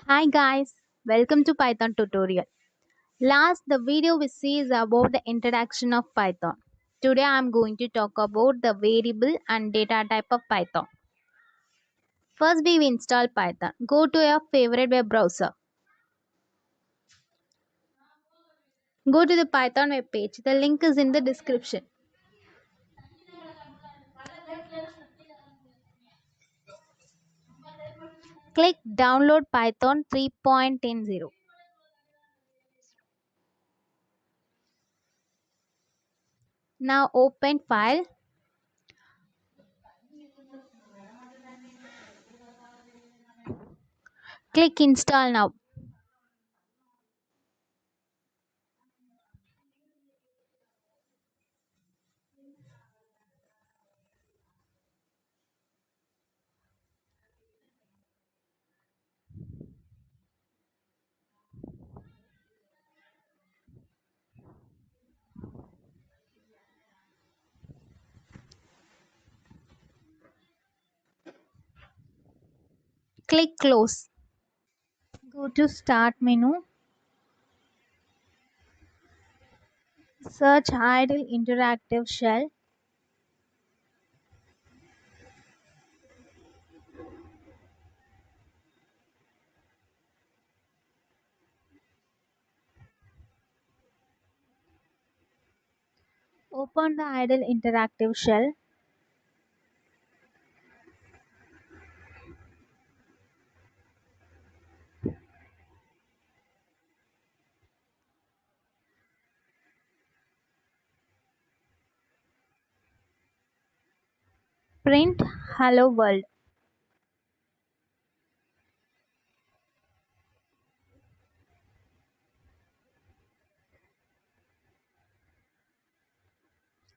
Hi guys, welcome to Python tutorial. Last the video we see is about the introduction of Python. Today I am going to talk about the variable and data type of Python. First we will install Python. Go to your favorite web browser. Go to the Python web page. The link is in the description. Click download Python 3.10. Now open file. Click install now. Click close. Go to start menu. Search idle interactive shell. Open the idle interactive shell. Print hello world.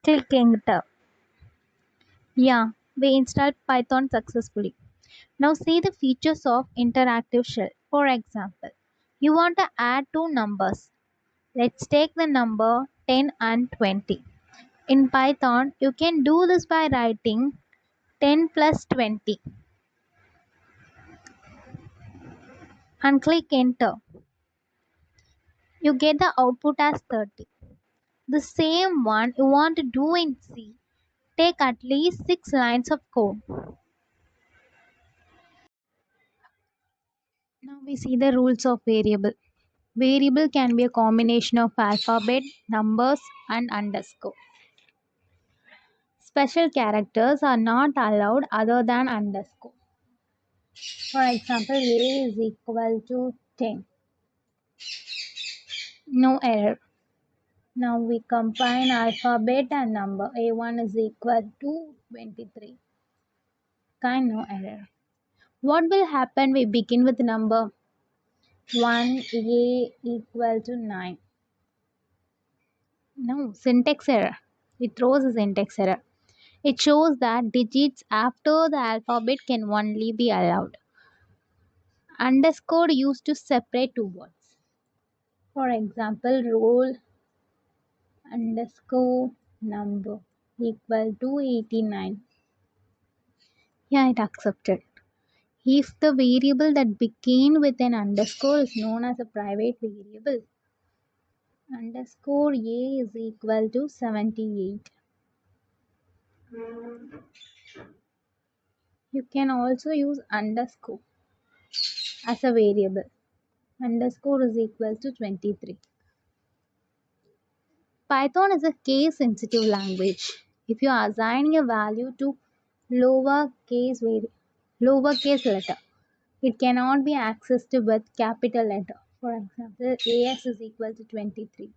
Click enter. Yeah, we installed Python successfully. Now see the features of interactive shell. For example, you want to add two numbers. Let's take the number 10 and 20. In Python, you can do this by writing 10 plus 20 and click enter. You get the output as 30. The same one you want to do in C. Take at least 6 lines of code. Now we see the rules of variable. Variable can be a combination of alphabet, numbers, and underscore. Special characters are not allowed other than underscore. For example, A is equal to 10. No error. Now we combine alphabet and number. A1 is equal to 23. Kind no error. What will happen? We begin with number 1 A equal to 9. No, syntax error. It throws a syntax error. It shows that digits after the alphabet can only be allowed. Underscore used to separate two words. For example, roll underscore number equal to 89. Yeah, it accepted. If the variable that begin with an underscore is known as a private variable, underscore A is equal to 78. You can also use underscore as a variable. Underscore is equal to 23. Python is a case sensitive language. If you are assigning a value to lowercase letter, it cannot be accessed with capital letter. For example, AX is equal to 23.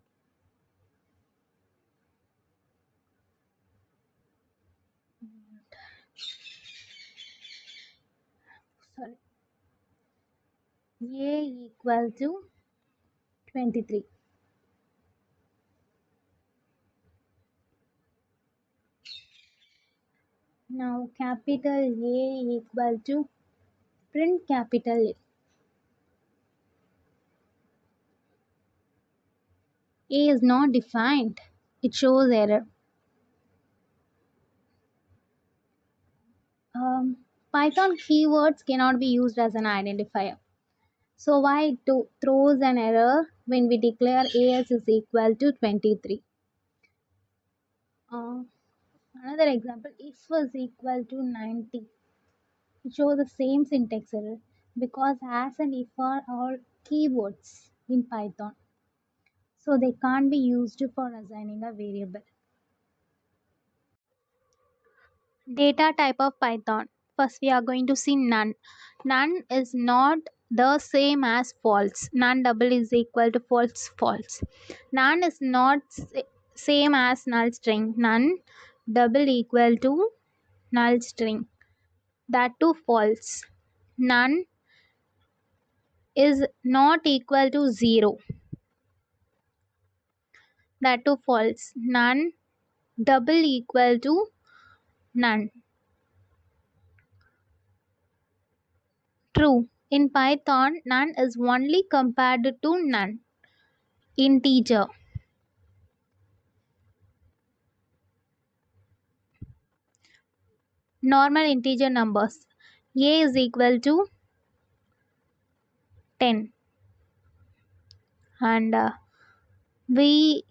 Sorry. A equal to 23. Now capital A equal to print capital A. A is not defined. It shows error. Python keywords cannot be used as an identifier. So why it throws an error when we declare as is equal to 23? Uh, Another example, if is equal to 90. It shows the same syntax error because as and if are all keywords in Python. So they can't be used for assigning a variable. Data type of Python. First we are going to see none. None is not the same as false. None double is equal to false false. None is not same as null string. None double equal to null string. That too false. None is not equal to 0. That too false. None double equal to none. True. In Python, none is only compared to none. Integer. Normal integer numbers. A is equal to 10 and B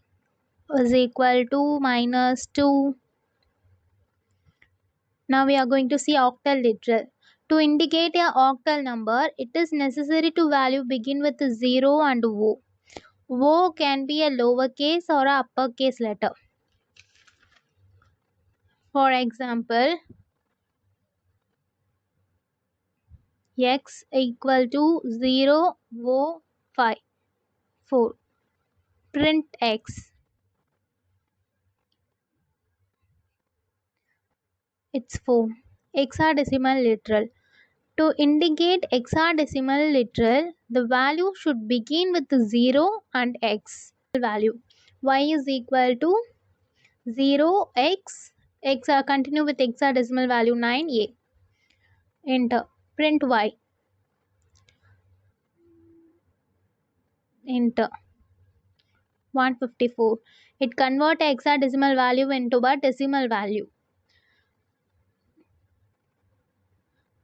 is equal to minus 2. Now we are going to see octal literal. To indicate a octal number, it is necessary to value begin with 0 and O. O can be a lowercase or a uppercase letter. For example, x equal to 0, O 5, 4. Print x. It's 4. Hexadecimal literal. To indicate hexadecimal literal, the value should begin with 0 and x value. Y is equal to 0, x continue with hexadecimal value 9a. Enter. Print y. Enter. 154. It convert hexadecimal value into a decimal value.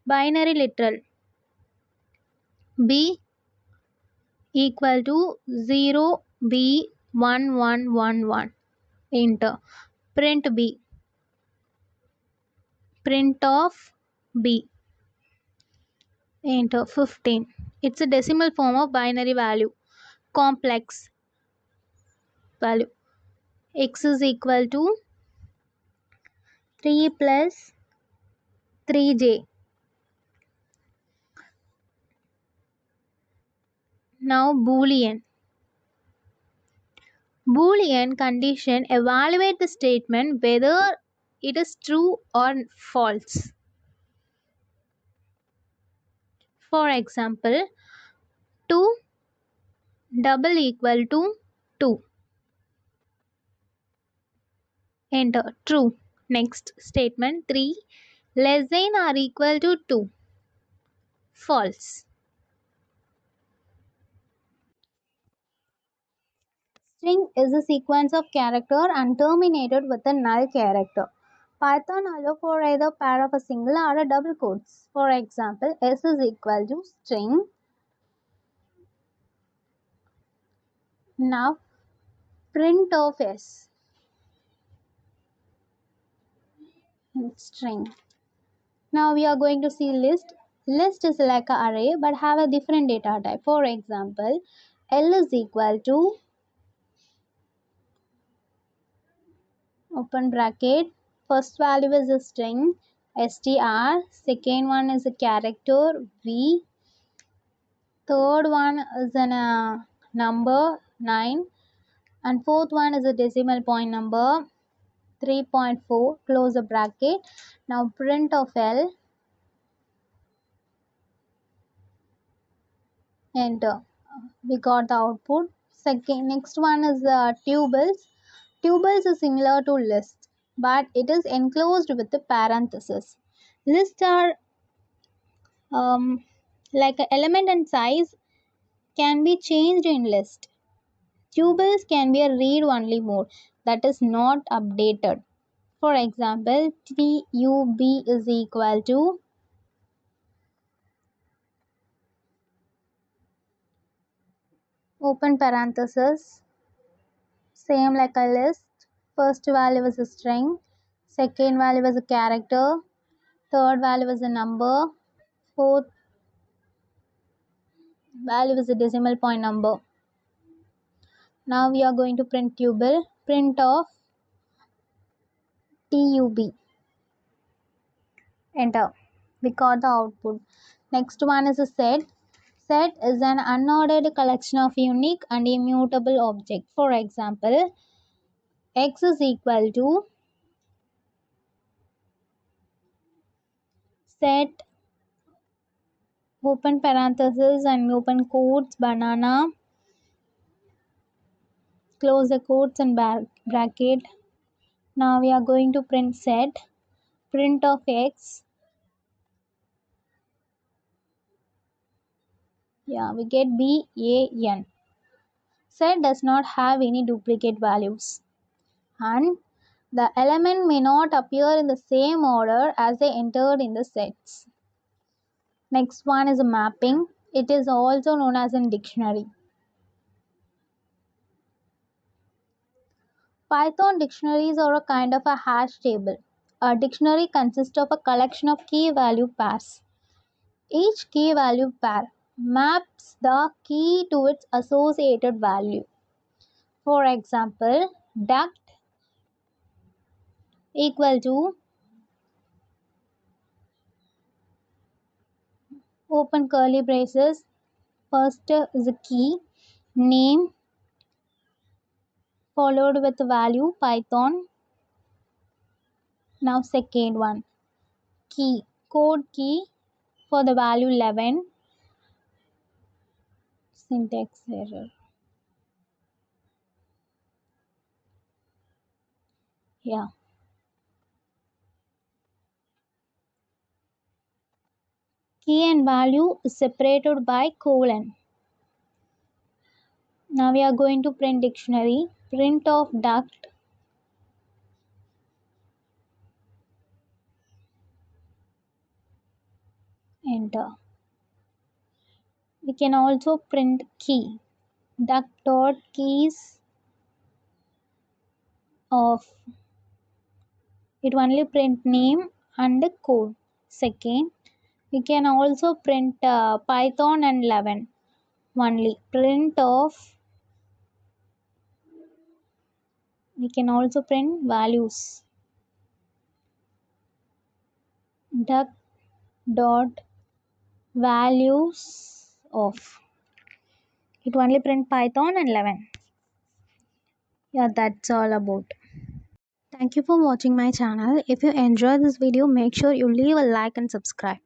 Binary literal. B equal to 0, B 1 1 1 1. Enter. Print B. Print of B. Enter. 15. It's a decimal form of binary value. Complex value. X is equal to 3 plus 3j. Now Boolean. Boolean condition evaluate the statement whether it is true or false. For example, 2 double equal to 2. Enter. True. Next statement, 3 less than or equal to 2. False. String is a sequence of character and terminated with a null character. Python allows for either pair of a single or a double quotes. For example, s is equal to string. Now print of s. String. Now we are going to see list. List is like an array but have a different data type. For example, L is equal to open bracket. First value is a string str. Second one is a character v. Third one is a number 9. And fourth one is a decimal point number 3.4. Close the bracket. Now print of L. Enter. We got the output. Next one is tuples. Tuples is similar to list, but it is enclosed with the parenthesis. Lists are like an element and size can be changed in list. Tuples can be a read only mode that is not updated. For example, tub is equal to open parenthesis, same like a list. First value is a string, second value is a character, third value is a number, fourth value is a decimal point number. Now we are going to print tuple, print of tub, enter. We got the output. Next one is a set. Set is an unordered collection of unique and immutable objects. For example, x is equal to set open parenthesis and open quotes banana, close the quotes and bracket. Now we are going to print set, print of x. Yeah, we get ban. Set does not have any duplicate values, and the element may not appear in the same order as they entered in the sets. Next one is a mapping. It is also known as a dictionary. Python dictionaries are a kind of a hash table. A dictionary consists of a collection of key value pairs. Each key value pair maps the key to its associated value. For example, duct equal to open curly braces, first is a key, name followed with value Python. Now second one, key, code key for the value 11, syntax error. Yeah. Key and value is separated by colon. Now we are going to print dictionary, print of duct, enter. We can also print key, duct dot keys of, it only print name and code. Second, we can also print Python and 11 only, print of, we can also print values, duct dot values of, it only print Python and 11. Yeah, that's all about. Thank you for watching my channel. If you enjoyed this video, make sure you leave a like and subscribe.